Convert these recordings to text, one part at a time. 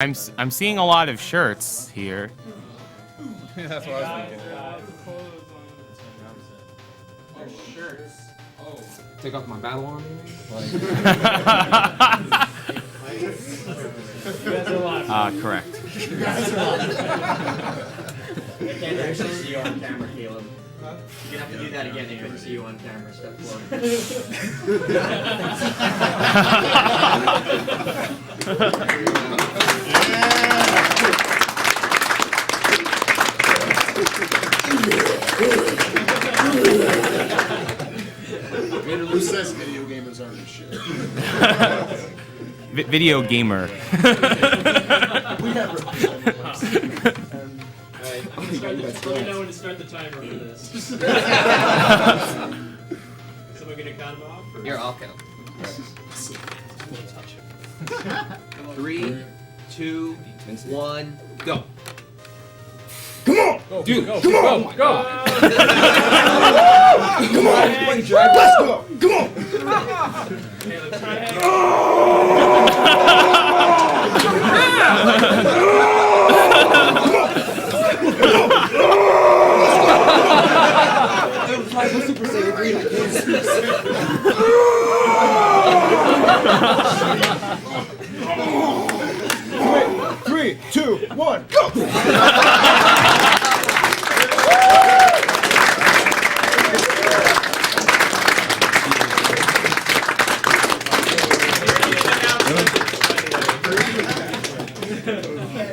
I'm seeing a lot of shirts here. Yeah, that's what I was thinking. There's shirts. Oh. Take off my battle armor? Correct. I can't actually see you on camera, Caleb. You're gonna have to do that again. I couldn't see you on camera. Step forward. Who says video gamers aren't shit? Video gamer. We have Let me know when to start the timer for this. Someone gonna count them off? Here, I'll count. 3, 2, 1, go. Come on! Dude, Come on! go! Come on! Let's go! Come on! Super Saiyan 3 like this. 3, 2, 1, go!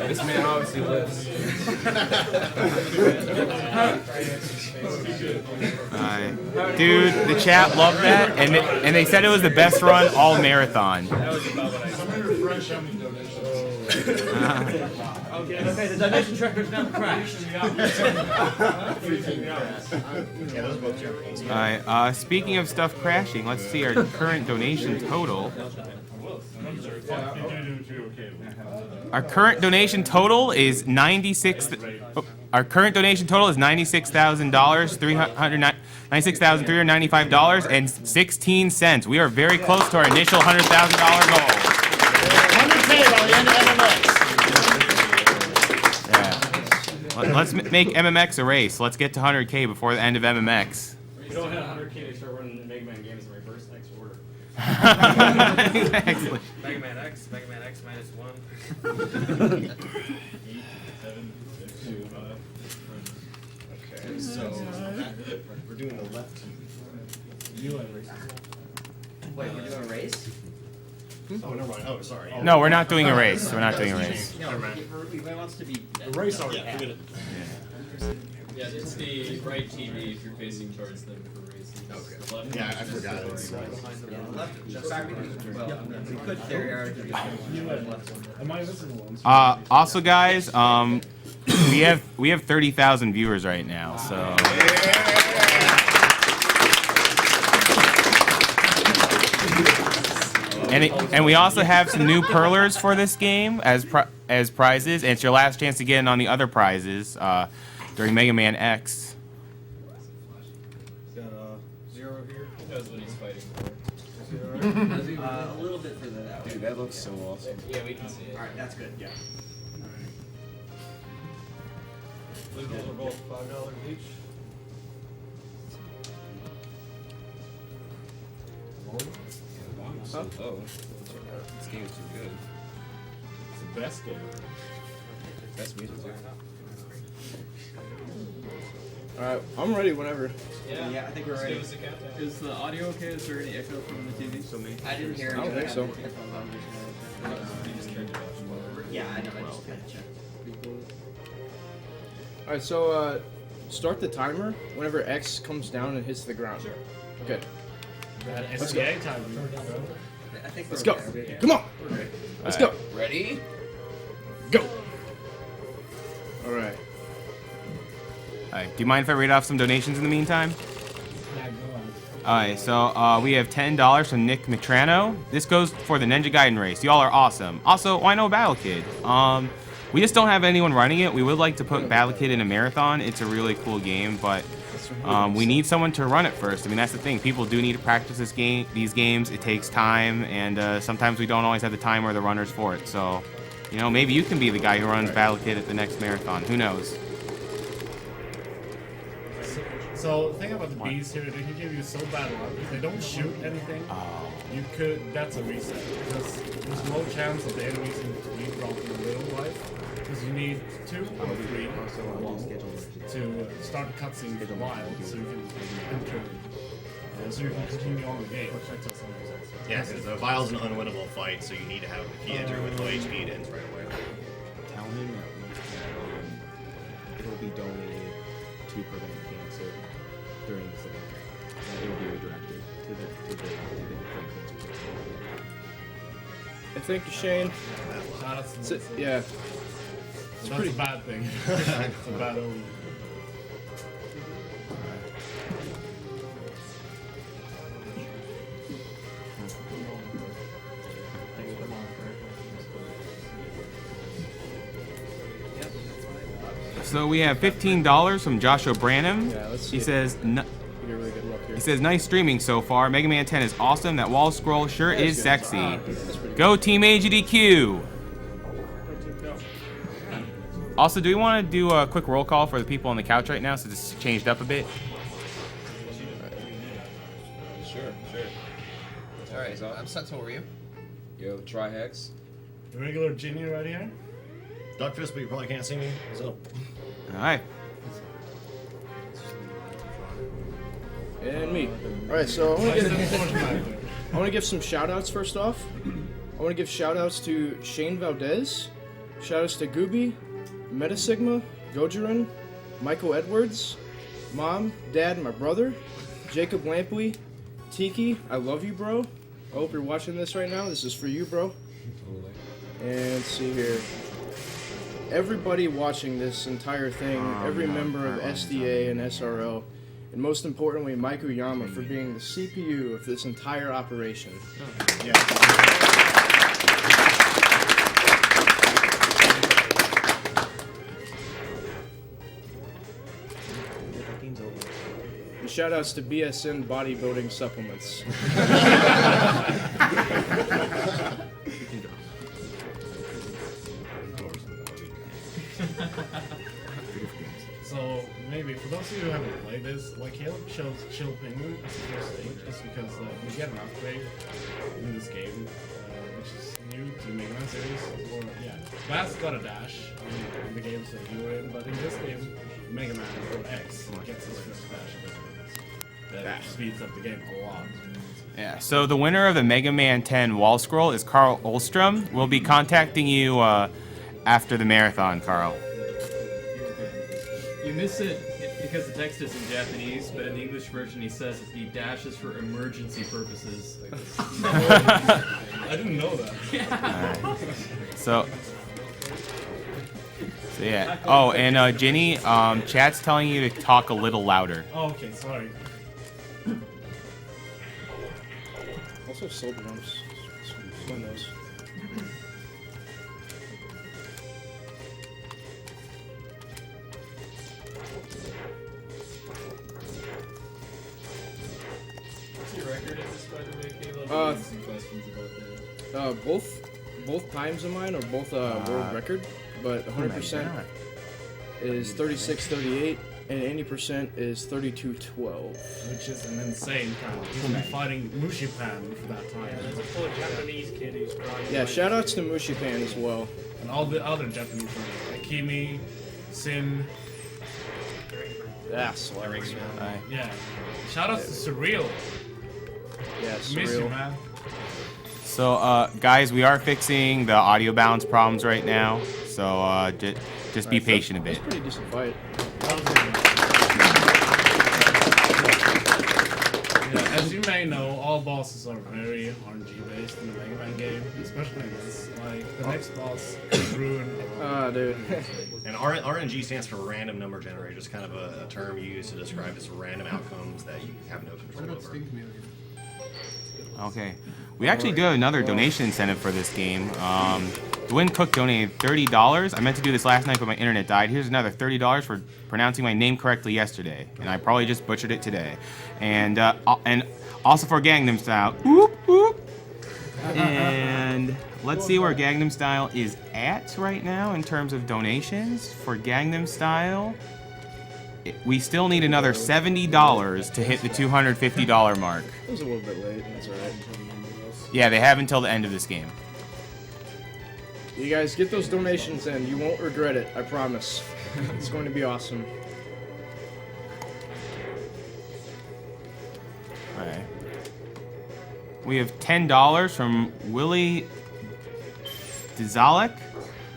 This man obviously lives. Dude, the chat loved that, and they said it was the best run all marathon. Okay, the donation tractor's now crashed. Alright, speaking of stuff crashing, let's see our current donation total. Our current donation total is $96,395.16. We are very close to our initial $100,000 goal. 100K by the end of MMX. Yeah. Let's make MMX a race. Let's get to 100K before the end of MMX. You don't hit 100K to start running Mega Man games in reverse X order. Exactly. Mega Man X minus 1. 8, 7, 6, 2, 5. Okay, so we're doing the left. Wait, we're doing a race? Oh, never mind. Oh, sorry. No, we're not doing a race. We're not doing a race. No, he wants to be. The race already happened. Yeah, it's the right TV if you're facing towards them for racing. Okay. The left Yeah, I is forgot it. right behind the Left, well, we could theoretically. Also, guys, we have 30,000 viewers right now, so. And we also have some new perlers for this game as prizes, and it's your last chance to get in on the other prizes during Mega Man X. Got zero here. He knows what he's fighting for. A little bit further that way. Dude, that looks so awesome. Yeah, we can see it. Alright, that's good. Yeah. These are both $5 each. Oh, this game is too good. It's the best game. Best music too. Alright, I'm ready whenever. Yeah, I think we're ready. Give us a countdown. Is the audio okay? Is there any echo from the TV? So me. I didn't hear I don't think so. You just turned it off. Yeah, I know. I just had to check. Alright, so start the timer whenever X comes down and hits the ground. Sure. Okay. Let's go. I think Let's we're go. okay, yeah. Come on. Let's go. Ready? Go. Alright. Alright, do you mind if I read off some donations in the meantime? Alright, so we have $10 from Nick Matrano. This goes for the Ninja Gaiden race. Y'all are awesome. Also, why no Battle Kid? We just don't have anyone running it. We would like to put Battle Kid in a marathon. It's a really cool game, but we need someone to run it first. I mean, that's the thing. People do need to practice these games. It takes time, and sometimes we don't always have the time or the runners for it. So You know, maybe you can be the guy who runs Battle Kid at the next marathon. Who knows? So the thing about the bees here, they can give you so bad luck. If they don't shoot anything, you could. That's a reset because there's no chance of the enemies in between dropping a little life. Because you need 2 or 3 to start the cutscene for a while, so you can enter, so you can continue on the game. Yeah, because the vial's an unwinnable fight, so you need to have if you enter with low HP, it ends right away. Tell him that it'll be donated to prevent cancer during this event. That it will be redirected to the prevent cancer. Thank you, Shane. Shout out to Yeah. That's a bad thing. It's a bad omen. So we have $15 from Joshua Branham. Yeah, let's see. He says, You get really good luck here. he says, nice streaming so far. Mega Man 10 is awesome. That wall scroll sure Yeah, is it's good. sexy. That's pretty good. Go Team AGDQ. Also, do we want to do a quick roll call for the people on the couch right now since it's changed up a bit? Sure. Alright, so I'm set. So were you? Yo, try Hex. The regular Ginny right here. Duck fist, but you probably can't see me. So All right. And me. Alright, so I want to give some shout outs first off. I want to give shout outs to Shane Valdez, shout outs to Gooby, Metasigma, Gojurin, Michael Edwards, Mom, Dad, and my brother, Jacob Lampley, Tiki, I love you, bro. I hope you're watching this right now. This is for you, bro. And let's see here. Everybody watching this entire thing, every member of SDA and SRO, and most importantly, Mike Uyama for being the CPU of this entire operation. yeah. And shout outs to BSN bodybuilding supplements. So maybe for those of you who haven't played this, like Caleb chose Chill Penguin as the first stage, just because you get an upgrade in this game, which is new to the Mega Man series. Or yeah, Bass got a dash in the games that you were in, but in this game, Mega Man or X gets his first dash ability. That speeds up the game a lot. Yeah, so the winner of the Mega Man 10 wall scroll is Carl Olstrom. We'll be contacting you after the marathon, Carl. You miss it because the text is in Japanese, but in the English version he says that the dash is for emergency purposes. I didn't know that. So yeah. Oh, and Ginny, chat's telling you to talk a little louder. Oh, okay, sorry. Also, soul drums. Swing those. What's your record at this, by the way, Caleb? Uh, Some questions about that. Both times of mine are both world record, but 100% is 36:38 and 80% is 32:12. Which is an insane count. He's been fighting Mushipan for that time. Yeah, shout outs to Mushipan as well. And all the other Japanese ones, like Kimi, Sim, Yeah, slaps. yeah. Shout outs to Surreal. Yeah, Miss you, surreal. man. So, guys, we are fixing the audio balance problems right now. So, just be patient a bit. That's a pretty decent fight. Yeah, as you may know, all bosses are very RNG based in the Mega Man game, especially in this. Like, the next boss is Ruin. Ah, dude. And RNG stands for random number generator, just kind of a term used to describe just random outcomes that you have no control over. Okay. We actually do have another donation incentive for this game. Dwayne Cook donated $30. I meant to do this last night, but my internet died. Here's another $30 for pronouncing my name correctly yesterday, and I probably just butchered it today. And also for Gangnam Style. Whoop, whoop. And let's see where Gangnam Style is at right now in terms of donations. For Gangnam Style, we still need another $70 to hit the $250 mark. It was a little bit late. That's alright. Yeah, they have until the end of this game. You guys get those donations in. You won't regret it. I promise. It's going to be awesome. Alright. We have $10 from Willie Dzalek.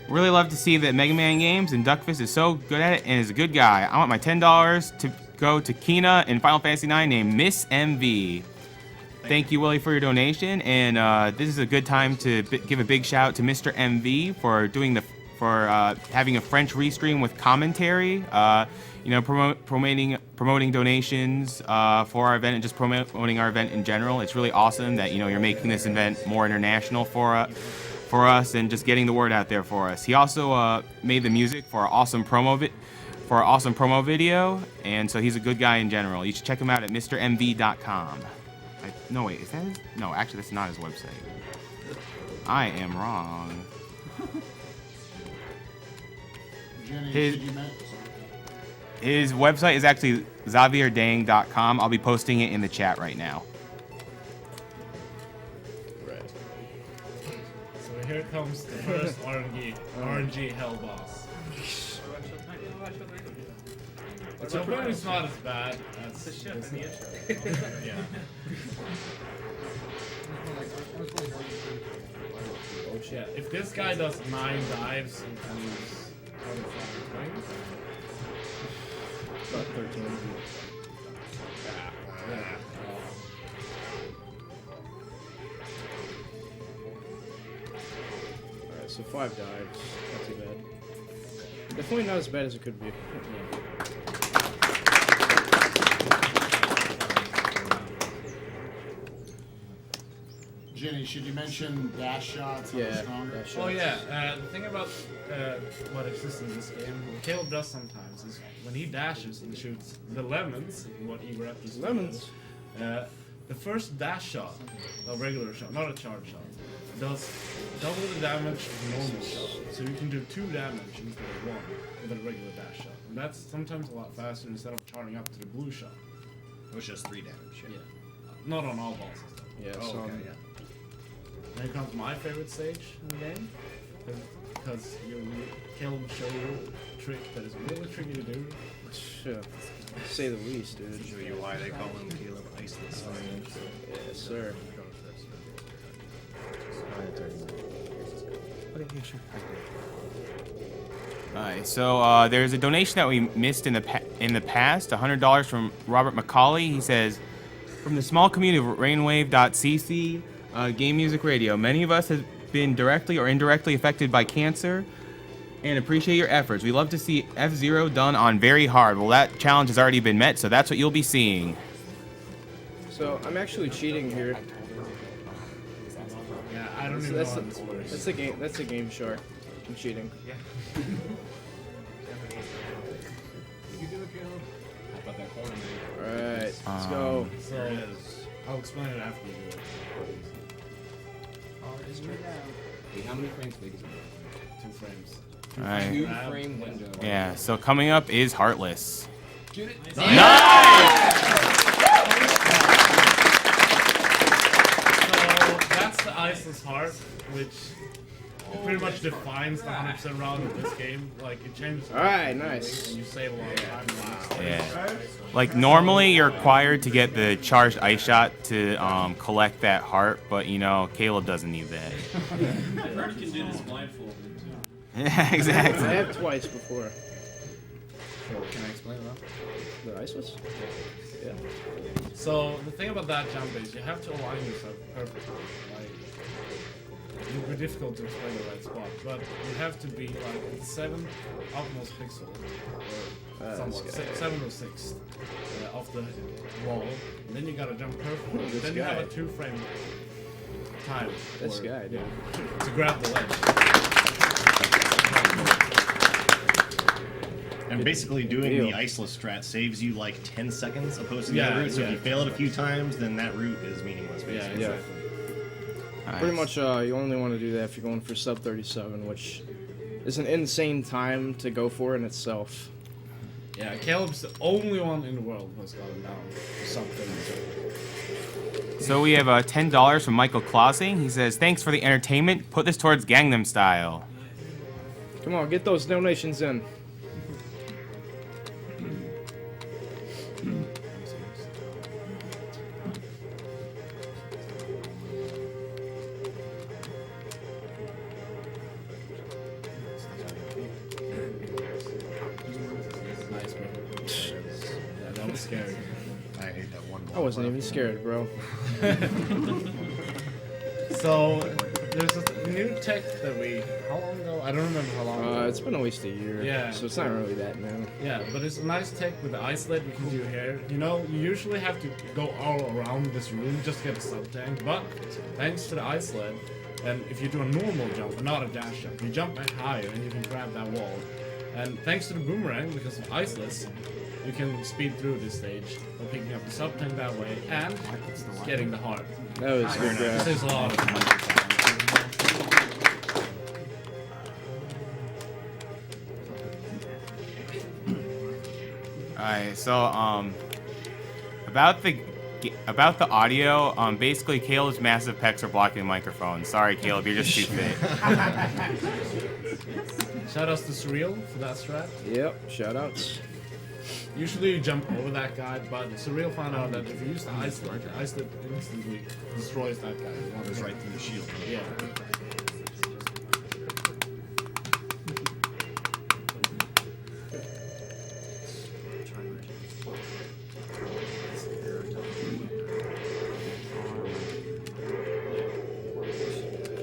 Really love to see that Mega Man games and Duckfist is so good at it and is a good guy. I want my $10 to go to Kina in Final Fantasy IX named Miss MV. Thank you, Willie, for your donation, and this is a good time to give a big shout out to Mr. MV for having a French restream with commentary. You know, promoting donations for our event and just promoting our event in general. It's really awesome that you're making this event more international for us and just getting the word out there for us. He also made the music for our awesome promo video, and so he's a good guy in general. You should check him out at MrMV.com. No, wait, is that his? No, actually, that's not his website. I am wrong. His website is actually XavierDang.com. I'll be posting it in the chat right now. Right. So here comes the first RNG hell boss. So it's not as bad as this one. Yeah. Oh shit. If this guy does 9 dives, he can use About 13. Alright, so 5 dives. Not too bad. Definitely not as bad as it could be. Jenny, should you mention dash shots? Yeah. Dash Oh yeah, the thing about what exists in this game, what Caleb does sometimes is when he dashes and shoots the lemons, what Igor is Lemons. The first dash shot, a regular shot, not a charge shot, does double the damage of a normal shot. So you can do 2 damage instead of 1 with a regular dash shot. And that's sometimes a lot faster instead of charging up to the blue shot. Which is 3 damage. Yeah. Not on all bosses though. Yeah, Oh, so okay, yeah. Then comes my favorite stage in the game, because Caleb will show you a trick that is really tricky to do. to say the least, dude. Show you why they call him Caleb Iceless. Yes, sir. Alright, so there's a donation that we missed in the past, $100 from Robert McCauley. He says, from the small community of rainwave.cc, Game Music Radio, many of us have been directly or indirectly affected by cancer and appreciate your efforts. We love to see F-Zero done on very hard. Well, that challenge has already been met, so that's what you'll be seeing. So I'm actually cheating here. Yeah, I don't even know how this works. That's a game. That's a game shark. I'm cheating. Yeah. How about that corner, man? All right, let's go. So, I'll explain it after you do it. Wait, how many frames big is it? 2 frames. Alright. 2-frame window. Yeah, so coming up is Heartless. Shoot it. Nice! So, that's the Iceless Heart, which pretty much defines the 100% round of this game. Like, it changes. Alright, nice. And you save a lot of time. Yeah. Like, normally you're required to get the charged ice shot to collect that heart, but, you know, Caleb doesn't need that. I heard you can do this blindfolded too. Yeah, exactly. I have twice before. So, can I explain that? The iceless? Yeah. So, the thing about that jump is you have to align yourself perfectly. Like, it would be difficult to explain the right spot, but you have to be like at 7th utmost pixel, or somewhat, 7th or 6th off the wall. And then you gotta jump perfectly. This Then you have guy. a 2-frame time. This for- guy, dude. To grab the ledge. And basically doing deal. the iceless strat saves you like 10 seconds opposed to the Yeah, other route. So yeah. if you fail it a few times, then that route is meaningless, basically. Yeah. Pretty much, you only want to do that if you're going for sub 37, which is an insane time to go for in itself. Yeah, Caleb's the only one in the world who's gotten down to sub 37. So we have $10 from Michael Clausing. He says, thanks for the entertainment. Put this towards Gangnam Style. Come on, get those donations in. Nice, bro. Yeah, that was scary. I hate that one. I wasn't even scared, bro. So, there's a new tech that how long ago? I don't remember how long ago. It's been at least a year. Yeah. So it's not really that new. Yeah, but it's a nice tech with the isolate you can do here. You know, you usually have to go all around this room just to get a sub tank, but thanks to the isolate, and if you do a normal jump and not a dash jump, you jump back higher and you can grab that wall. And thanks to the boomerang, because of isolates, you can speed through this stage by picking up the sub tank that way and getting the heart. That was good, This yeah. is a lot of Alright, so about the audio, basically Caleb's massive pecs are blocking the microphone. Sorry, Caleb, you're just too fit. Shoutouts to Surreal for that strat. Yep, shoutouts. Usually you jump over that guy, but Surreal found out that if you use the isolate instantly destroys that guy. One goes right through the shield. Yeah.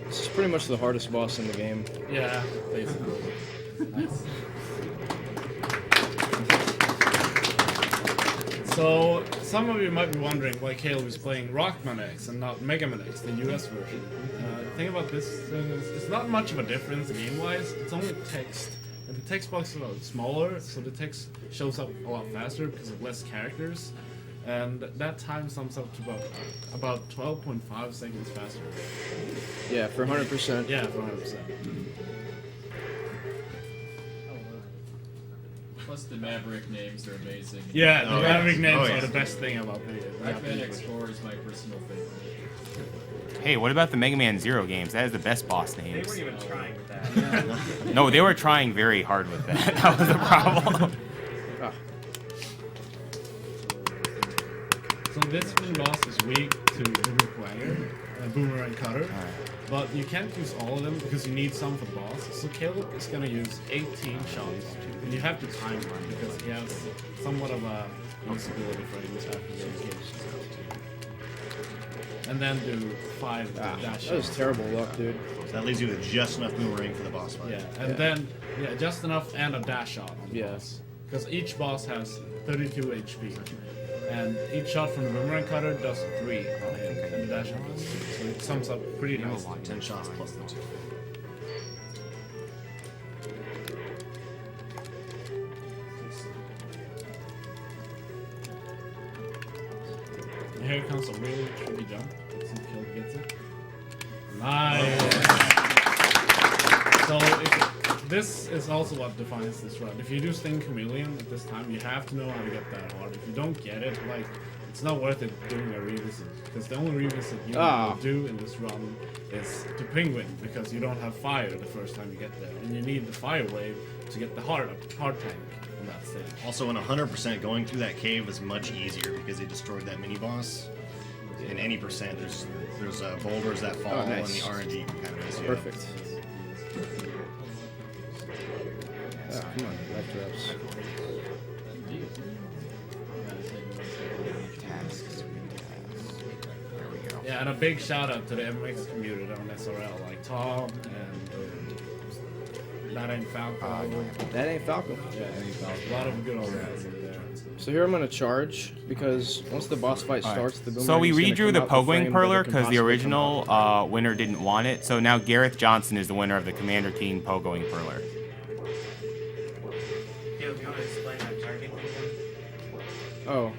This is pretty much the hardest boss in the game. Yeah, basically. Nice. So, some of you might be wondering why Caleb is playing Rockman X and not Mega Man X, the US version. The thing about this thing is, it's not much of a difference game-wise, it's only text. And the text box is a lot smaller, so the text shows up a lot faster because of less characters. And that time sums up to about 12.5 seconds faster. Yeah, for 100%. Yeah, for 100%. Plus the Maverick names are amazing. Yeah, the Maverick names yes. are the best thing about the Rockman Explorer is my personal favorite. Hey, what about the Mega Man Zero games? That is the best boss They names. weren't even trying with that. No, they were trying very hard with that. That was the problem. Ah, So this main boss is weak to Boomerang Cutter, but you can't use all of them because you need some for the boss. So Caleb is gonna use 18 shots, and you have to time run because he has somewhat of a usability frames after the engage. And then do 5 dash that was shots. terrible luck, dude. So that leaves you with just enough boomerang for the boss fight. Yeah, and then just enough and a dash shot on the Yeah. boss. Because each boss has 32 HP. And each shot from the Boomerang Cutter does 3 on him, and the dash shot does 2. So it sums up pretty nicely. 10 shots plus the 2. And here comes a really tricky jump. Let's see if Caleb gets it. Nice! So this is also what defines this run. If you do Sting Chameleon at this time, you have to know how to get that hard. If you don't get it, like, it's not worth it doing a revisit. Because the only revisit you will do in this run is to Penguin, because you don't have fire the first time you get there. And you need the fire wave to get the hard tank on that stage. Also, in 100%, going through that cave is much easier because they destroyed that mini boss. In any percent, there's boulders that fall, nice. and the RNG can kind of mess you Perfect. up. Ah, come on, left reps. Yeah, and a big shout out to the MX community on SRL, like Tom and That Ain't Falco. That ain't Falco. Yeah, a lot of good old guys in there. So here I'm gonna charge because once the boss fight starts, the So we boomerang's redrew gonna the come out Pogoing frame, but Perler it can because the possibly come original out. winner didn't want it. So now Gareth Johnson is the winner of the Commander King Pogoing Perler. Caleb, do you want to explain that target thing again? Oh,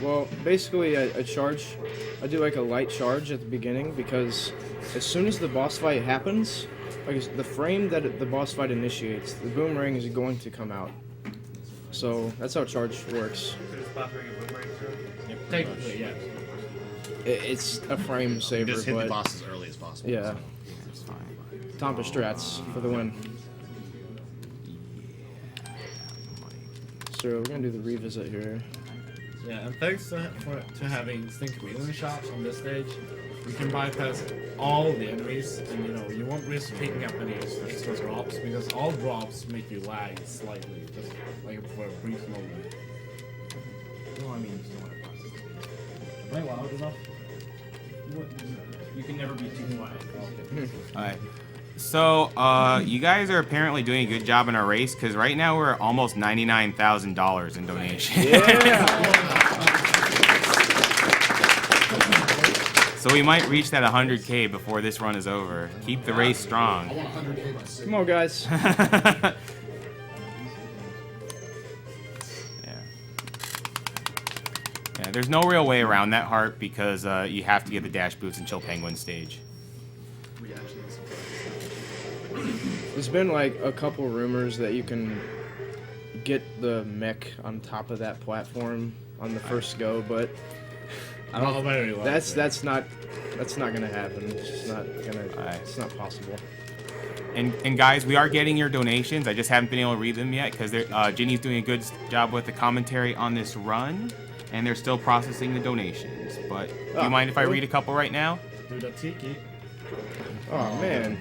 Well, basically, I charge. I do like a light charge at the beginning because as soon as the boss fight happens, like the frame that the boss fight initiates, the boomerang is going to come out. So that's how charge works. Technically, yeah. It's a frame saver, Just hit the but boss as early as possible. yeah. That's fine. Tompa strats for the win. So we're gonna do the revisit here. Yeah, and thanks to having Stink Chameleon shots on this stage, you can bypass all the enemies, and you won't risk picking up any extra drops because all drops make you lag slightly, just like for a brief moment. Well, I mean, you still want to process it. Am I loud enough? You can never be too quiet. Alright. So, you guys are apparently doing a good job in our race, because right now we're at almost $99,000 in donations. Yeah. So we might reach that 100K before this run is over. Keep the race strong. I want 100K by 6. Come on, guys. Yeah. Yeah, there's no real way around that heart because you have to get the dash boost and Chill Penguin stage. There's been like a couple rumors that you can get the mech on top of that platform on the first go, but I don't. That's not gonna happen. It's just not gonna. It's not possible. And guys, we are getting your donations. I just haven't been able to read them yet because Ginny's doing a good job with the commentary on this run, and they're still processing the donations. But do you mind if I read a couple right now? Do the tiki. Oh man.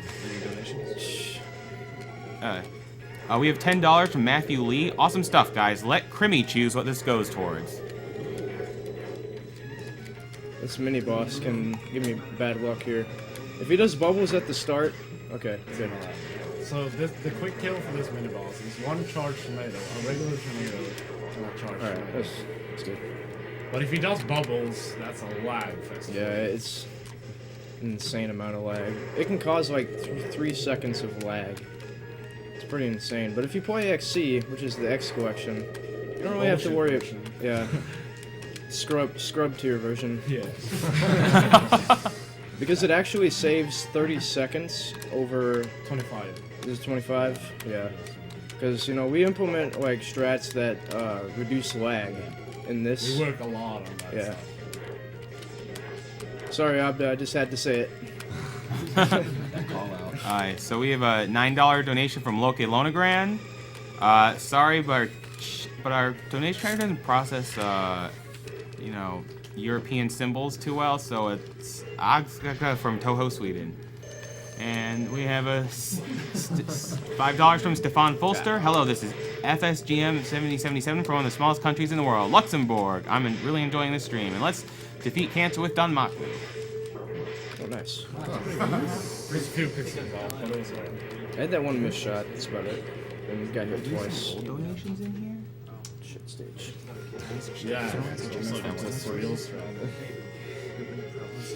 We have $10 from Matthew Lee. Awesome stuff, guys. Let Crimmy choose what this goes towards. This mini boss can give me bad luck here. If he does bubbles at the start, okay, good. So the quick kill for this mini boss is one charged tomato, a regular tomato, and a charged Alright, tomato. that's good. But if he does bubbles, that's a lag festival. Yeah, it's an insane amount of lag. It can cause like 3 seconds of lag. It's pretty insane. But if you play XC, which is the X collection, you don't really have to worry. Yeah. Scrub tier version. Yeah. Because it actually saves 30 seconds over 25. Is it 25? Yeah. Because we implement like strats that reduce lag in this. We work a lot on that. Yeah. Stuff. Sorry, Abda, I just had to say it. Call out. Alright, so we have a $9 donation from Loke Lonegran. Sorry, but our donation tracker doesn't process, European symbols too well, so it's AGDQ from Toho, Sweden. And we have a $5 from Stefan Fulster. Hello, this is FSGM 7077 from one of the smallest countries in the world, Luxembourg. I'm really enjoying this stream, and let's defeat cancer with Dunmaku. Oh, nice. There's a few pixels off, but it was alright. I had that one missed shot, that's about it. And got hit twice. Donations in here? Shit stage. Yeah, it's almost like a surreal strat.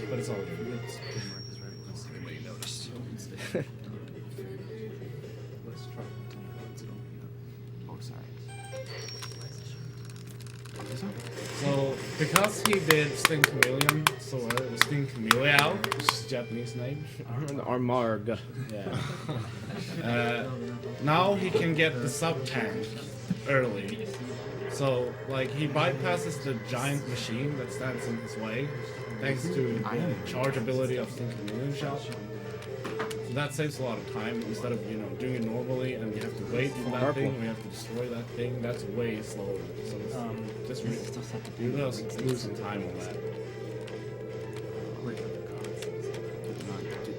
But it's all good. Oh, sorry. So, because he did Sting Chameleon, so it was Sting Chameleon, which is Japanese name. Armarg. Yeah. Now he can get the sub-tank early. So, like, he bypasses the giant machine that stands in his way, thanks to the charge ability of Sting Chameleon shot. So that saves a lot of time instead of, doing it normally and you have to wait for that thing, or you have to destroy that thing. That's way slower. So it's you're just losing time on that.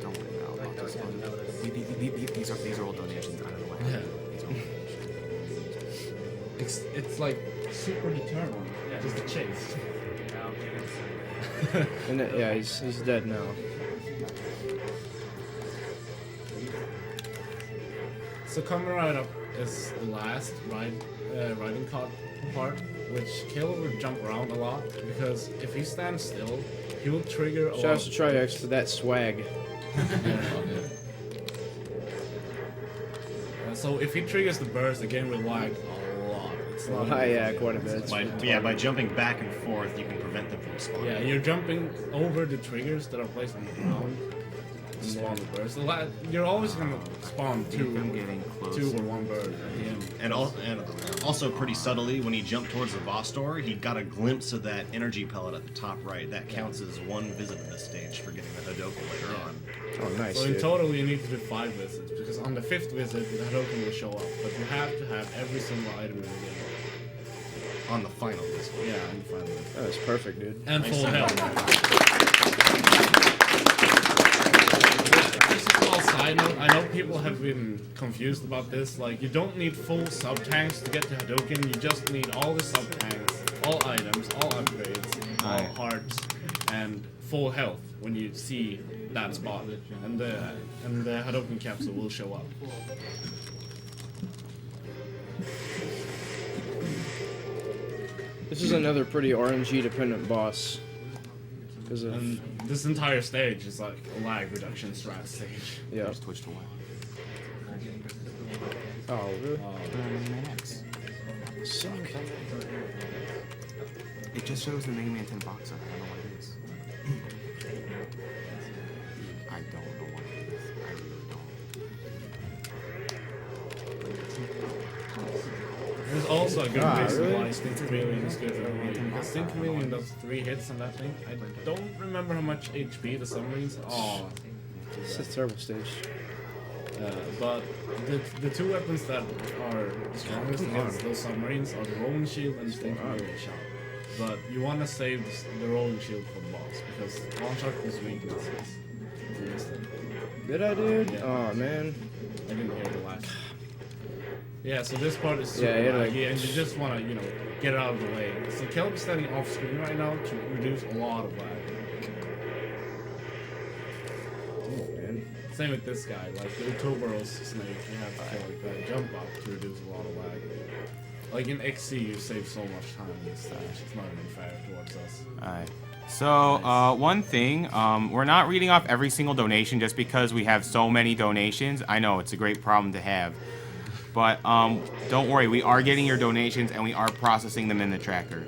Don't worry about it. These are all donations out of the way. Yeah. It's like super determined. Just a chase. And yeah, he's dead now. So coming right up is the last riding part, which Caleb will jump around a lot because if he stands still, he will trigger a Shout out to Triax for that swag. So if he triggers the burst, the game will lag a lot. It's not. Yeah, quite a bit. By jumping back and forth, you can prevent them from spawning. Yeah, you're jumping over the triggers that are placed on the ground to spawn the birds. You're always gonna spawn two or one bird at the end. And also pretty subtly, when he jumped towards the boss door, he got a glimpse of that energy pellet at the top right. That counts as one visit to this stage for getting the Hadoken later on. Oh, nice. So in total, you need to do 5 visits, because on the 5th visit, the Hadoken will show up. But you have to have every single item in the game. On the final visit. Yeah, on the final visit. That was perfect, dude. And full health. Just a small side note, I know people have been confused about this. Like, you don't need full sub-tanks to get to Hadoken. You just need all the sub-tanks, all items, all upgrades, all hearts, and full health when you see that spot. And the Hadoken capsule will show up. This is another pretty RNG dependent boss. And this entire stage is like a lag reduction strat stage. Yeah. Just twitched away. Oh, really? Max. Suck. It just shows the Mega Man 10 box art. I don't know what it is. I don't know what it is. I really don't. There's also a good reason really? why Stink Chameleon is good for everything. Because Stink Chameleon does 3 hits on that thing. I don't remember how much HP the submarines. Oh, It's a terrible stage. but the 2 weapons that are the strongest against those submarines are the rolling shield and the Stink Chameleon shot. But you want to save the rolling shield for the boss because Launch Article's weakness is Did I, dude? Yeah. Oh, man. I didn't hear the last. Yeah, so this part is super Yeah, laggy, and you just want to, get it out of the way. So Caleb is standing off screen right now to reduce a lot of lag. Oh, man. Same with this guy, like the Utoboros snake, you have to kill like that jump up to reduce a lot of lag. Like in XC, you save so much time in this stage, it's not even fair towards us. Alright. So, one thing, we're not reading off every single donation just because we have so many donations. I know, it's a great problem to have. But, don't worry, we are getting your donations and we are processing them in the tracker.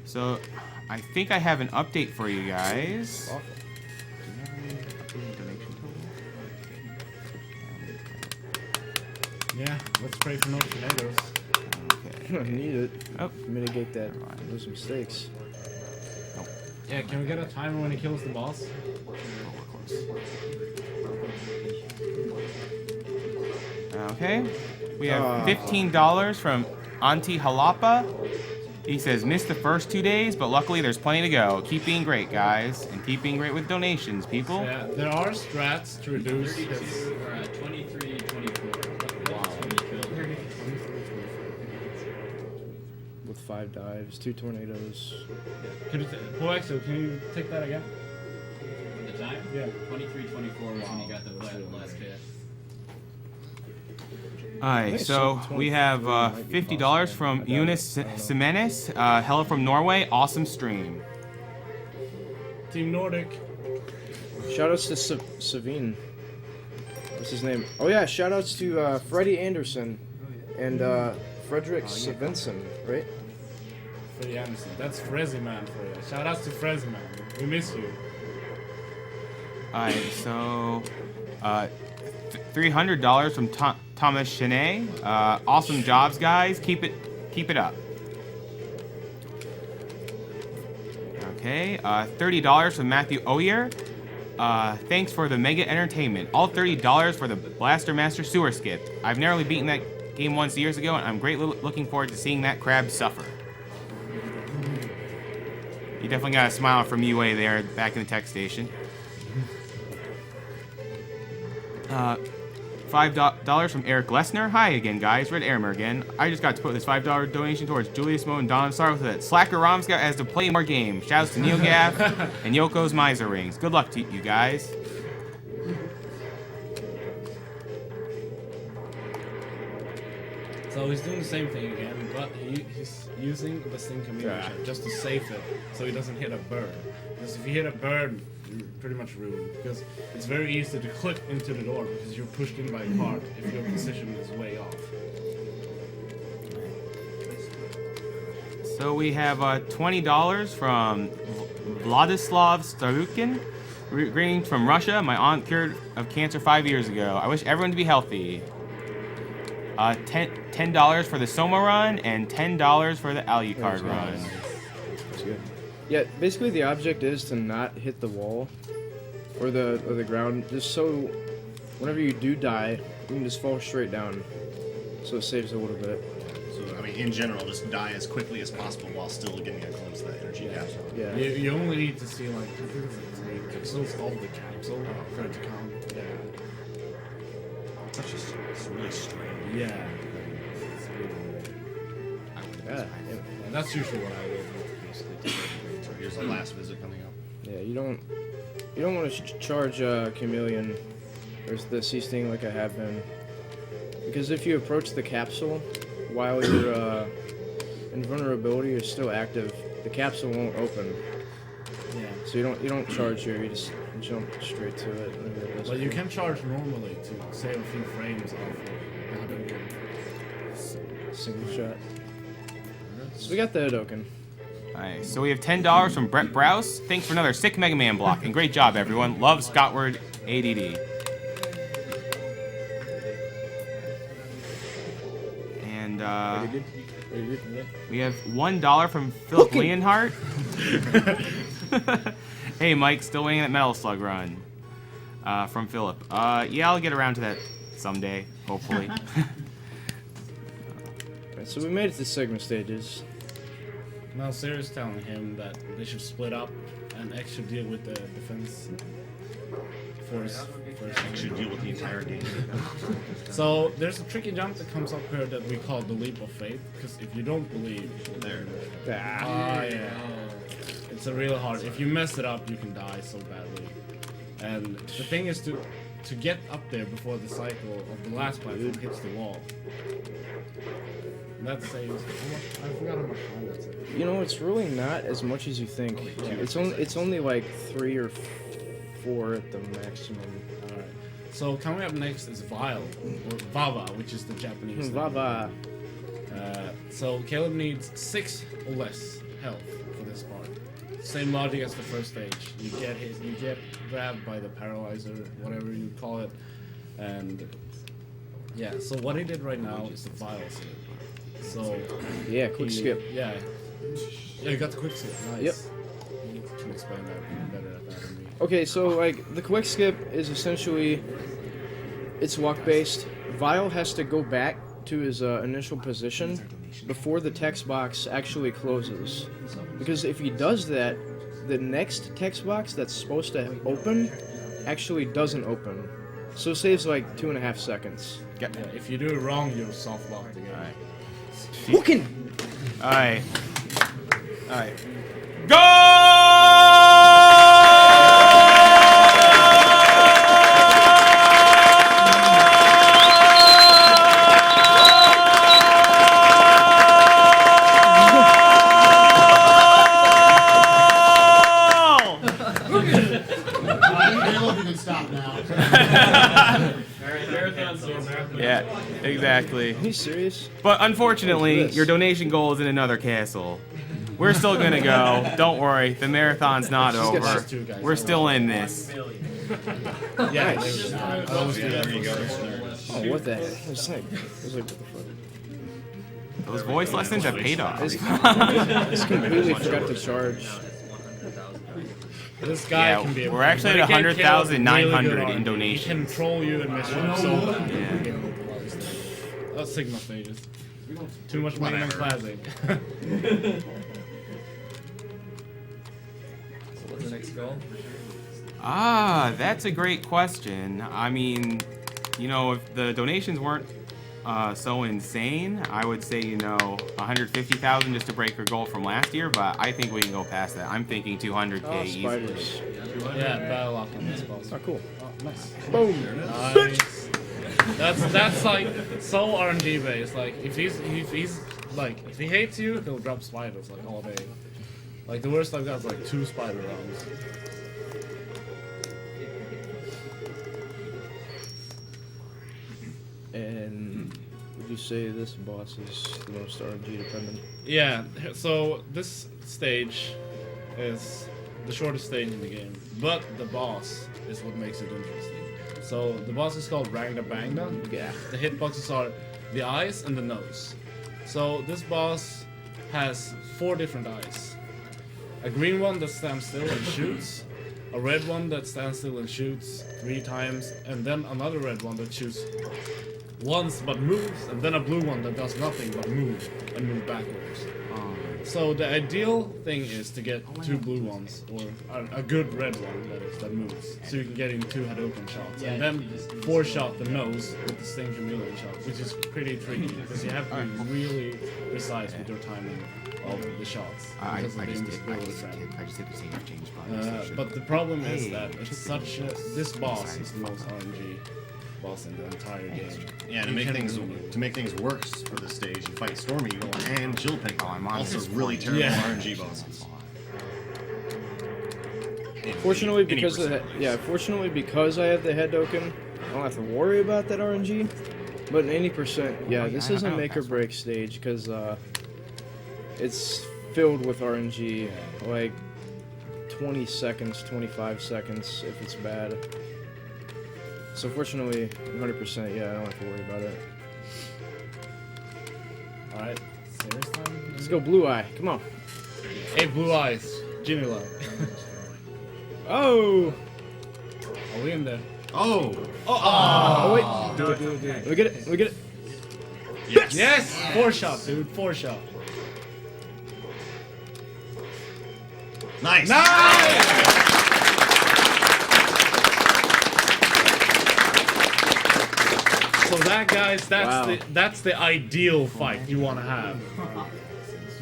So, I think I have an update for you guys. Yeah, let's pray for no tornadoes. I need it. Oh. Mitigate that. Those mistakes. Yeah, can we get a timer when he kills the boss? Okay. We have $15 from Auntie Jalapa. He says, missed the first 2 days, but luckily there's plenty to go. Keep being great, guys. And keep being great with donations, people. Yeah, there are strats to reduce his... 23, 24. Wow. With 5 dives, 2 tornadoes. Can you take that again? The time? Yeah. 23, 24 was when you got the last hit. Alright, so we have $50 from Eunice Semenes. Hello from Norway. Awesome stream. Team Nordic. Shoutouts to Savine. What's his name? Oh yeah, shoutouts to Freddie Anderson and Frederick Svensson, right? Freddie Anderson. That's Frezzy Man for you. Shoutouts to Frezzy Man. We miss you. Alright, so $300 from Thomas Chenet. Awesome jobs, guys. Keep it up. Okay, $30 from Matthew Oyer. Thanks for the mega entertainment. All $30 for the Blaster Master Sewer Skip. I've narrowly beaten that game once years ago, and I'm greatly looking forward to seeing that crab suffer. You definitely got a smile from UA there back in the tech station. $5 from Eric Lesnar. Hi again, guys. Red Airmer again. I just got to put this $5 donation towards Julius Mo and Don. Sorry with that. Slacker Romscout has to play more games. Shouts to NeoGaf and Yoko's Miser Rings. Good luck to you guys. So he's doing the same thing again, but he's using the Stink Chameleon shot just to save it so he doesn't hit a bird. Because if you hit a bird, you're pretty much ruined. Because it's very easy to clip into the door because you're pushed in by a cart if your position is way off. So we have $20 from Vladislav Starukin. Greetings from Russia. My aunt cured of cancer 5 years ago. I wish everyone to be healthy. $10 for the Soma run and $10 for the Alucard run. That's good. Yeah, basically the object is to not hit the wall or the ground, just so whenever you do die, you can just fall straight down. So it saves a little bit. So, I mean, in general, just die as quickly as possible while still getting a glimpse of that energy capsule. Yeah. You only need to see like 3 pixels of the capsule for it to count. Yeah. That's just it's really strange. Yeah. Yeah. And that's usually what I would basically do. So here's the last visit coming up. Yeah, you don't want to charge Chameleon or the sea sting like I have been, because if you approach the capsule while your invulnerability is still active, the capsule won't open. Yeah. So you don't charge here. You just jump straight to it. whenever it does But you open. can charge normally to save a few frames off of Single shot. So we got the Hadoken. Nice. So we have $10 from Brett Browse. Thanks for another sick Mega Man block, and great job, everyone. Love, Scottward, ADD. And we have $1 from Philip Leonhardt. Hey, Mike, still waiting that Metal Slug run from Philip. Yeah, I'll get around to that someday, hopefully. Right, so we made it to Sigma stages. Now Sarah's telling him that they should split up and X should deal with the defense force first. Should deal with the entire game. So there's a tricky jump that comes up here that we call the leap of faith, because if you don't believe, There. yeah. It's a real hard. If you mess it up, you can die so badly. And the thing is to get up there before the cycle of the last platform hits the wall. And that saves how much? I forgot how much time that saves. You know, it's really not as much as you think. It's only like 3 or 4 at the maximum. Alright. So coming up next is Vile, or Vava, which is the Japanese name. Vava. So Caleb needs 6 or less health for this part. Same logic as the first stage. You get grabbed by the paralyzer, whatever you call it, and yeah. So what he did right now is the Vile skip. So Yeah, quick skip. Yeah, you got the quick skip. Nice. Yep. You can explain that better at that than me. Okay, so like the quick skip is essentially it's luck based. Vile has to go back to his initial position before the text box actually closes, because if he does that, the next text box that's supposed to open actually doesn't open, so it saves like 2.5 seconds. Yeah, if you do it wrong, you're soft locked again. Alright. Looking. Alright. Alright. Go! Caleb, you can stop now. Marathon's so marathon. Yeah, exactly. Are you serious? But unfortunately, What's this? your donation goal is in another castle. We're still gonna go. Don't worry, the marathon's not over. those two guys. We're still in this. Yeah, Nice. I always do that. There you go. Oh, what the heck? It's like, what the fuck? Those voice lessons have paid off. I just completely forgot to charge. This guy Yeah, can be. we're actually at 100,900 in donations. He can troll you and mess you up so bad. Yeah. That's Sigma stages. Too much money on Classic. What's the next goal? Ah, that's a great question. I mean, you know, if the donations weren't so insane, I would say, you know, 150,000 just to break our goal from last year, but I think we can go past that. I'm thinking 200K Oh, easily. spiders. Yeah, battle lock on this boss. Oh, cool. Nice. Boom. Nice. That's like so RNG based. Like if he hates you, he'll drop spiders like all day. Like the worst I've got is like 2 spider rounds. And you say this boss is the most RNG dependent? Yeah, so this stage is the shortest stage in the game, but the boss is what makes it interesting. So the boss is called Rangda Bangda. Yeah. The hitboxes are the eyes and the nose. So this boss has 4 different eyes. A green one that stands still and shoots, a red one that stands still and shoots 3 times, and then another red one that shoots once but moves, and then a blue one that does nothing but move and move backwards. So the ideal thing is to get 2 blue ones, or a good red one that moves, so you can get in 2 Hadouken shots, and then 4 shot the nose with the Sting Chameleon shot, which is pretty tricky because you have to be really precise with your timing of the shots. I because of the just invisibility trap. hit the same change button. But the problem is that it's such a, this boss is the most RNG boss in the entire game. Yeah, to You make can't things ruin it. worse for this stage, you fight Stormy Eagle and Chillping. I'm on Also this really point. terrible Yeah. RNG bosses. Fortunately, Any because of the, percentage. fortunately because I have the Hadouken, I don't have to worry about that RNG. But in 80%, yeah, this is a make or break stage because it's filled with RNG, like 20 seconds, 25 seconds if it's bad. So fortunately, 100%, yeah, I don't have to worry about it. Alright, serious time? Let's go Blue Eye, come on. Hey, Blue Eyes, Ginula. Oh! Are we in there? Oh! Oh, wait. Do it. We get it, we get it. Yes! 4 shot, dude, 4 shot. Nice! So that, guys, Wow. that's the ideal fight you want to have.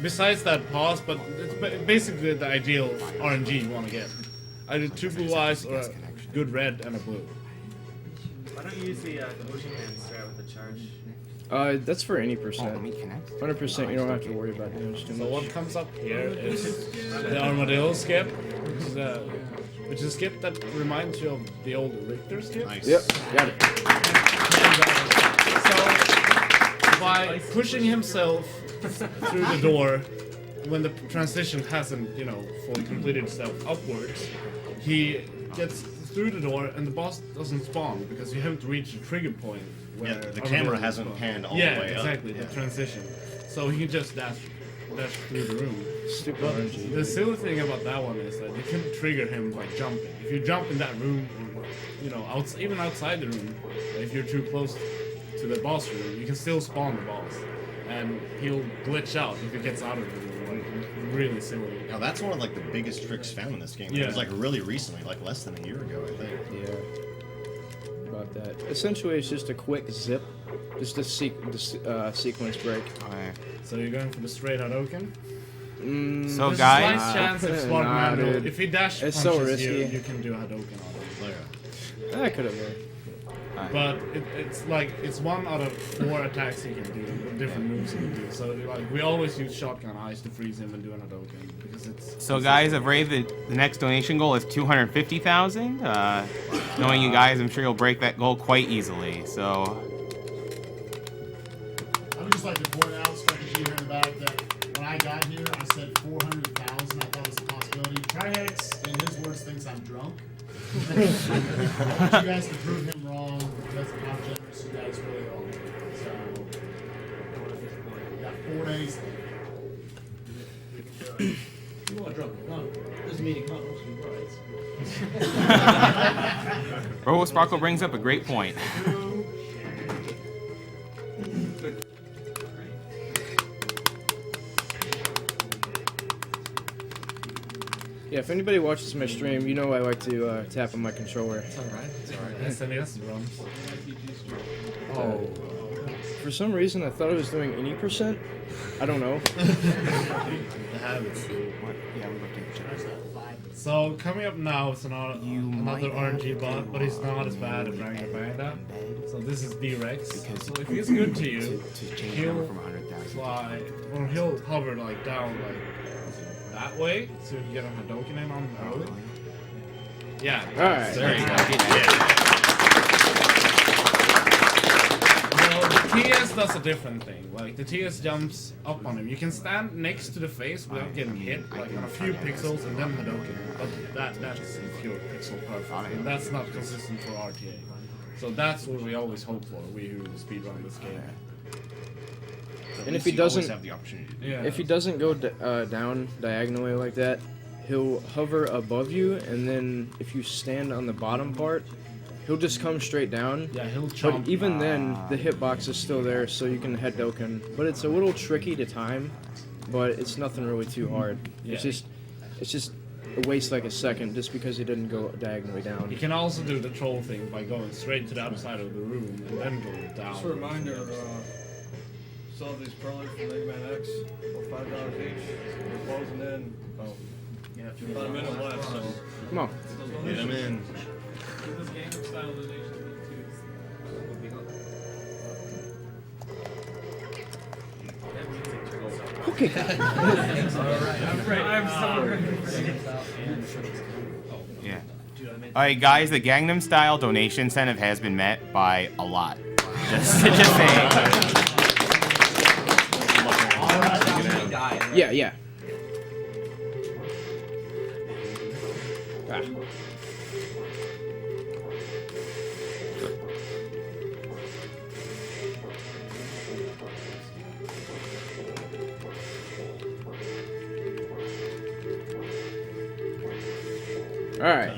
Besides that pause, but it's basically the ideal RNG you want to get. Either 2 blue eyes or a good red and a blue. Why don't you use the motion hand straight with the charge? That's for any Oh, percent. me connect. 100%, you don't have to worry about damage too So much. what comes up here is the armadillo skip, which is a skip that reminds you of the old Richter skip. Nice. Yep, got it. So by pushing himself through the door, when the transition hasn't, fully completed itself upwards, he gets through the door and the boss doesn't spawn because you haven't reached the trigger point. Where Yeah, the Armadillo camera hasn't spawn. panned all yeah, the way up. exactly, the Yeah. transition. So he can just dash through the room. Stupid But RNG. the silly thing about that one is that you can trigger him by jumping. If you jump in that room, even outside the room, if you're too close to the boss room, you can still spawn the boss. And he'll glitch out if he gets out of the room. Like, really silly. Now that's one of the biggest tricks found in this game. Yeah. It was really recently, less than a year ago, I think. Yeah. About that. Essentially, it's just a quick zip. Just a sequence break. So you're going for the straight Hadouken? So There's guys, a slight chance if Smart Nah, Man will, dude. if he dash It's punches so risky. you can do a Hadouken on him. That could have worked. But it's 1 out of 4 attacks he can do, different moves he can do. So we always use shotgun eyes to freeze him and do an Hadouken because it's. So guys, I've raised the next donation goal is 250,000. Knowing you guys, I'm sure you'll break that goal quite easily. So I would just like to point out, especially here in the back, that when I got here, I said 400,000. I thought it was a possibility. Trihex, in his words, thinks I'm drunk. I want you guys to prove him wrong because of how generous you guys really are. So, we got 4 days. You are drunk. No, this meeting can't also be right. Robo Sparkle brings up a great point. Yeah, if anybody watches my stream, you know I like to tap on my controller. It's alright. SNES drums. Oh. For some reason, I thought I was doing any percent. I don't know. The habits. So coming up now is another RNG bot, but he's not as bad as Rangda Bangda. So this is D-Rex. So if he's good to you, he'll fly, or he'll hover down that way, so you can get a Hadouken in on him early. Yeah. Alright. There you go. Well, the key is does a different thing. Like the TS jumps up on him. You can stand next to the face without getting hit, like on a few pixels, and then Hadouken. But that's pure pixel perfect. And that's not consistent for RTA. So that's what we always hope for. We who speedrun this game. And if he doesn't, have the opportunity. if he doesn't go down diagonally like that, he'll hover above you, and then if you stand on the bottom part, he'll just come straight down. Yeah, he'll chomp. But even then, the hitbox is still there, so you can Hadouken. But it's a little tricky to time, but it's nothing really too hard. Yeah. It's just it wastes like a second just because he didn't go diagonally down. You can also do the troll thing by going straight to the other side of the room and then go down. Just a reminder, saw these curlers from Mega Man X for $5 each. They're closing in. Oh, yeah, about a minute left, so. Come on. Get him in. This Gangnam style donation Okay. I'm sorry. Yeah. Alright, guys, the Gangnam Style donation incentive has been met by a lot. Just saying. Yeah, yeah. Ah. All right.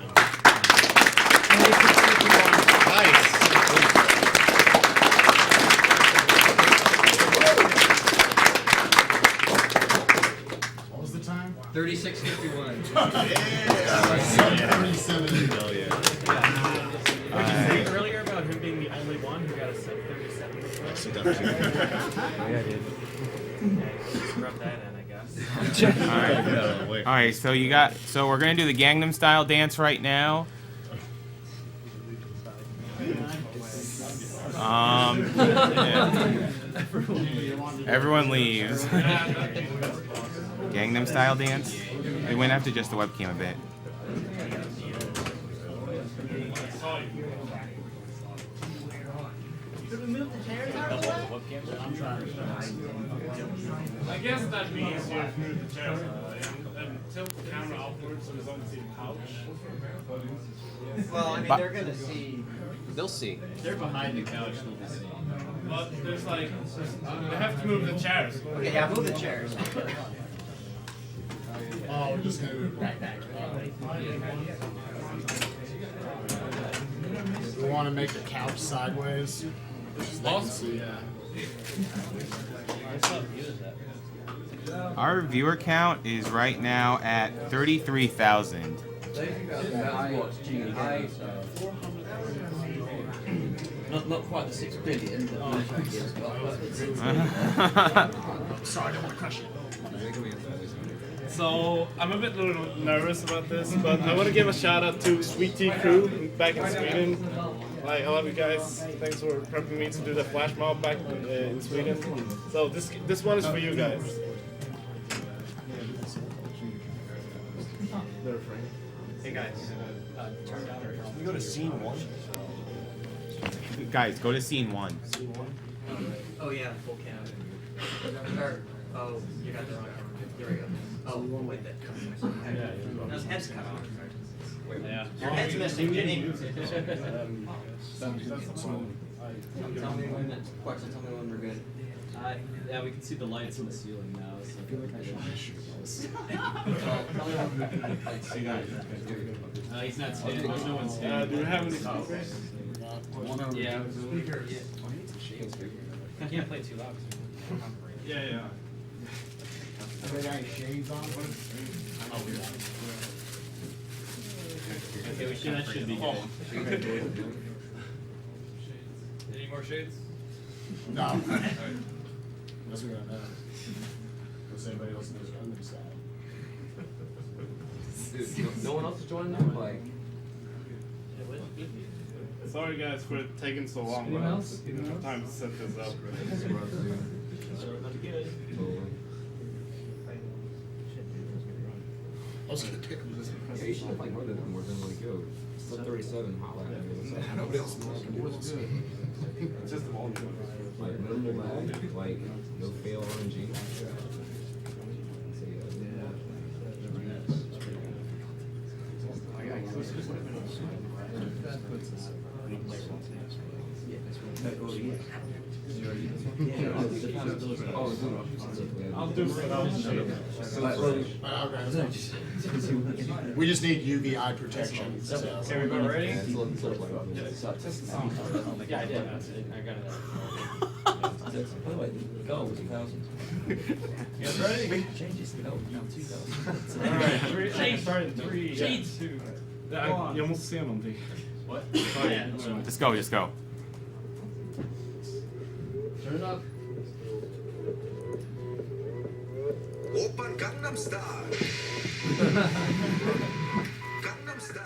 What was the time? 36:51. Earlier about him being the only one who got a 737. Yeah, I did. Rub that in, I guess. Alright, so we're gonna do the Gangnam Style dance right now. Yeah. Everyone leaves. Gangnam Style dance. They went after just the webcam a bit. I guess that'd be easier if you move the chair and tilt the camera outwards so there's only a couch. Well, I mean, they're gonna see. They'll see. They're behind the couch, they'll be seeing. But there's like, they have to move the chairs. Okay, yeah, move the chairs. Oh, we're just gonna move right back. We want to make the couch sideways. Awesome. Yeah. Our viewer count is right now at 33,000. Not quite the 6 billion. Sorry, I don't want to crush you. So I'm a bit nervous about this, but I want to give a shout out to Sweet Tea Crew back in Sweden. Like, I love you guys. Thanks for prepping me to do the flash mob back in Sweden. So this one is for you guys. Hey guys, turn down or Can we go to scene 1? Guys, go to scene 1. Oh yeah, full cam. Oh, you got the wrong camera. There we go. Oh, wait, that his head's cut off. Yeah. Your head's missing, Jenny. Tell me when we're good. Yeah, we can see the lights in the ceiling now. So I feel like I should. He's not standing. There's no one standing. Do you have any speakers? Yeah. I can't play too loud. Yeah. They got any shades on? Okay, that should be good. Any more shades? No. Unless we're gonna unless anybody else knows what I'm gonna say. Dude, no one else is joining them? Like, Sorry guys for taking so long, but I didn't have time to set this up. I was gonna pick them. yeah, you should have like more than like, yo, still 37 hot lap. Nobody else knows. Like minimal lag, like no fail RNG. I'll do it. We just need UV eye protection. So. Okay, we go ready? Yeah, I did. I got it. By the way, go 2000. You guys ready? Changes. No, 2000. Alright, start in 3, 2. You almost see him on the. What? Just go, just go. Turn it up. Open Gangnam Style. Gangnam Style.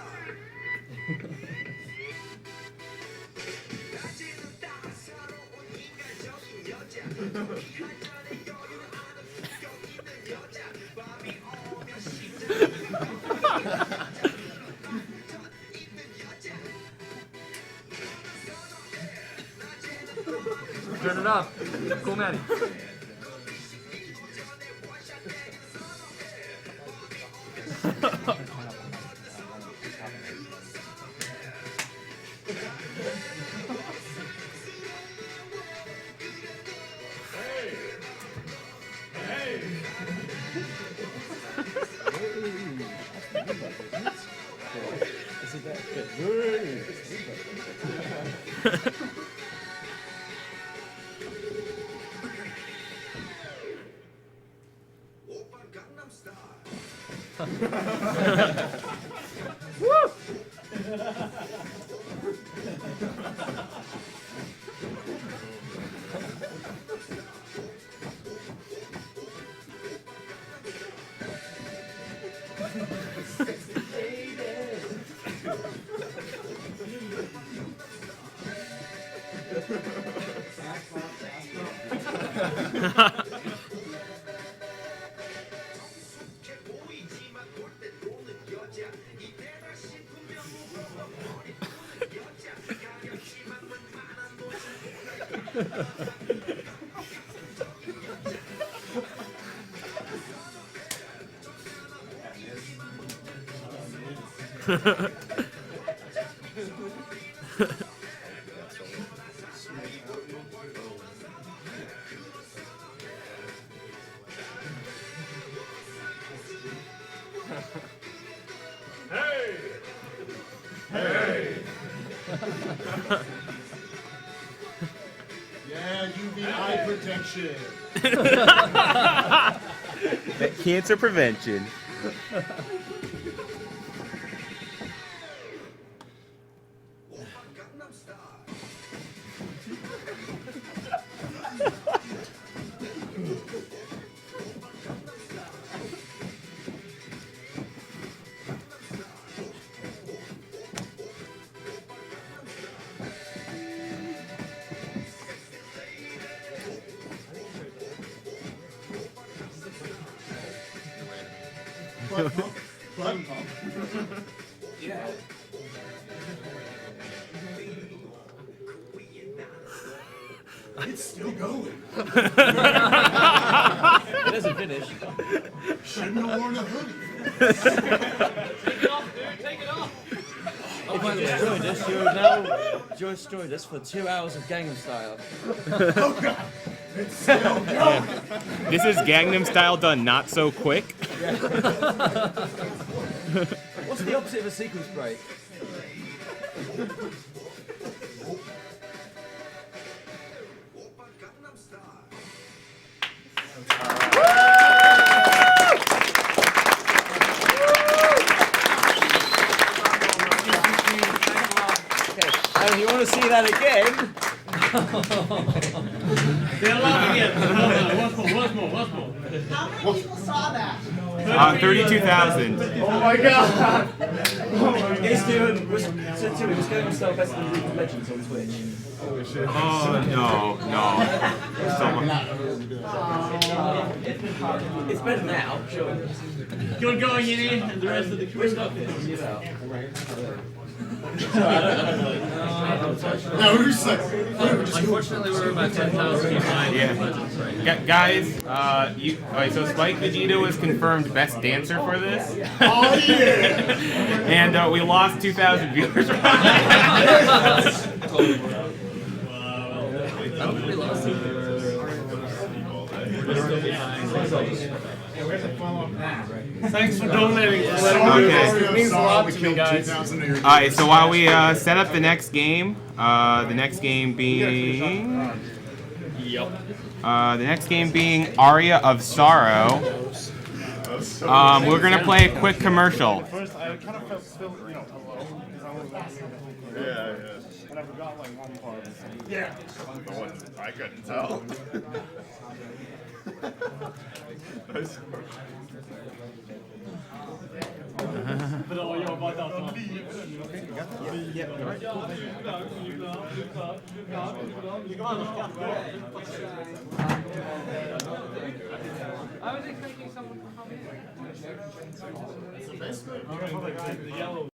Turn it up. Cool, Maddie. Open Gangnam Style. 보이지만 볼 때 노는 여자 이때다 싶으면 머리 노는 여자 가렵지만 웬만한 Yeah, UV eye protection. Cancer prevention. Gangnam Style. Butt pump. Butt pump. Yeah. It's still going. It isn't finished. Shouldn't have worn a hoodie. Take it off, dude. Take it off. If you destroyed this, you will now destroy this for 2 hours of Gangnam Style. Oh god. It's still going. This is Gangnam Style done not so quick. What's the opposite of a sequence break? Open Gangnam Style. Okay, and you want to see that again? They're laughing again. Once more. How many people saw that? 32,000. Oh my god. He's doing, was Gangnam Style better than League of Legends on Twitch? Oh no. It's better now, sure. Good going, Yinny, and the rest of the crew. We're not fitting you out. No, No, we're just like, Unfortunately, we're about 10,000 behind. Yeah. Guys, alright, so Spike Vegeta was confirmed best dancer for this. oh yeah! And we lost 2,000 viewers. I don't think we lost it. We're still behind. Thanks for donating. Okay. It means a lot to me, guys. Alright, so while we set up the next game, the next game being Aria of Sorrow. We're gonna play a quick commercial. First, I kind of felt alone because I was and I forgot like one part. Yeah. I couldn't tell. I was expecting someone to come in.